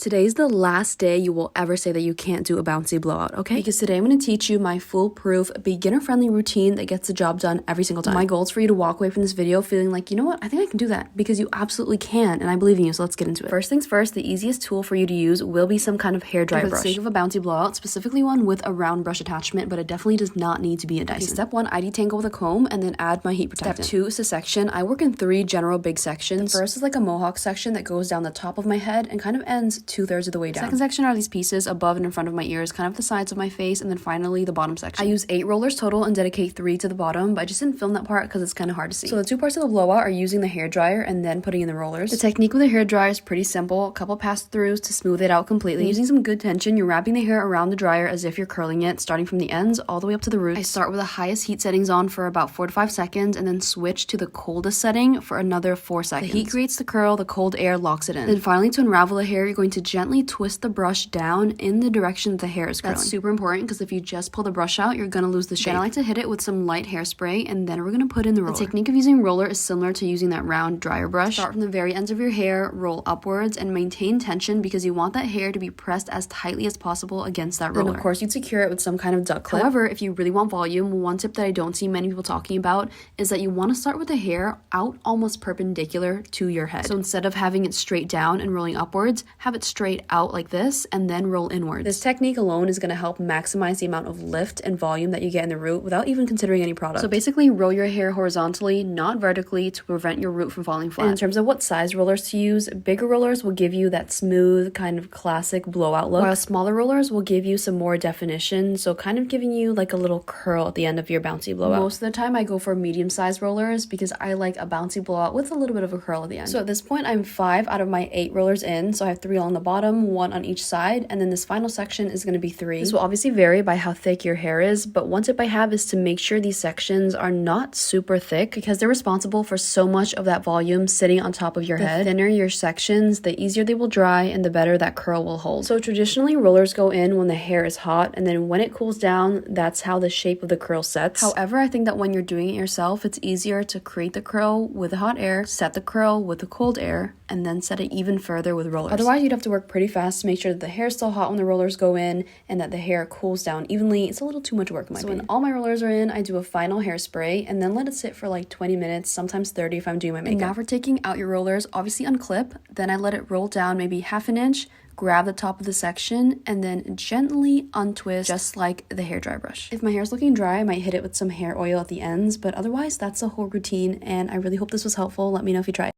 Today's the last day you will ever say that you can't do a bouncy blowout, okay? Because today I'm going to teach you my foolproof, beginner-friendly routine that gets the job done every single time. My goal is for you to walk away from this video feeling like, you know what, I think I can do that, because you absolutely can, and I believe in you, so let's get into it. First things first, the easiest tool for you to use will be some kind of hair dryer brush. For the sake of a bouncy blowout, specifically one with a round brush attachment, but it definitely does not need to be a Dyson. Okay, step 1, I detangle with a comb and then add my heat protectant. Step 2 is a section. I work in 3 general big sections. The first is like a mohawk section that goes down the top of my head and kind of ends 2/3 of the way down. Second section are these pieces above and in front of my ears, kind of the sides of my face, and then finally the bottom section. I use 8 rollers total and dedicate 3 to the bottom, but I just didn't film that part because it's kind of hard to see. So the 2 parts of the blowout are using the hair dryer and then putting in the rollers. The technique with the hair dryer is pretty simple. A couple pass-throughs to smooth it out completely. Using some good tension, you're wrapping the hair around the dryer as if you're curling it, starting from the ends all the way up to the roots. I start with the highest heat settings on for about 4 to 5 seconds and then switch to the coldest setting for another 4 seconds. The heat creates the curl, the cold air locks it in. Then finally, to unravel the hair, you're going to gently twist the brush down in the direction that the hair is curling. That's super important because if you just pull the brush out, you're gonna lose the shape. Then I like to hit it with some light hairspray, and then we're gonna put in the roller. The technique of using roller is similar to using that round dryer brush. Start from the very ends of your hair, roll upwards, and maintain tension because you want that hair to be pressed as tightly as possible against that roller. Then of course you'd secure it with some kind of duck clip. However, if you really want volume, one tip that I don't see many people talking about is that you want to start with the hair out almost perpendicular to your head. So instead of having it straight down and rolling upwards, have it straight out like this and then roll inwards. This technique alone is going to help maximize the amount of lift and volume that you get in the root without even considering any product. So basically roll your hair horizontally, not vertically, to prevent your root from falling flat. And in terms of what size rollers to use, bigger rollers will give you that smooth kind of classic blowout look, while smaller rollers will give you some more definition, so kind of giving you like a little curl at the end of your bouncy blowout. Most of the time I go for medium-sized rollers because I like a bouncy blowout with a little bit of a curl at the end. So at this point I'm 5 out of my 8 rollers in, so I have 3 on the bottom, 1 on each side, and then this final section is going to be 3. This will obviously vary by how thick your hair is, but one tip I have is to make sure these sections are not super thick because they're responsible for so much of that volume sitting on top of your head. The thinner your sections, the easier they will dry and the better that curl will hold. So traditionally rollers go in when the hair is hot, and then when it cools down, that's how the shape of the curl sets. However, I think that when you're doing it yourself, it's easier to create the curl with the hot air, set the curl with the cold air, and then set it even further with rollers. Otherwise, you'd have to work pretty fast to make sure that the hair is still hot when the rollers go in and that the hair cools down evenly. It's a little too much work in my opinion. When all my rollers are in, I do a final hairspray and then let it sit for like 20 minutes, sometimes 30 if I'm doing my makeup. And now for taking out your rollers, obviously unclip, then I let it roll down maybe half an inch, grab the top of the section, and then gently untwist just like the hairdryer brush. If my hair is looking dry, I might hit it with some hair oil at the ends, but otherwise that's the whole routine, and I really hope this was helpful. Let me know if you try it.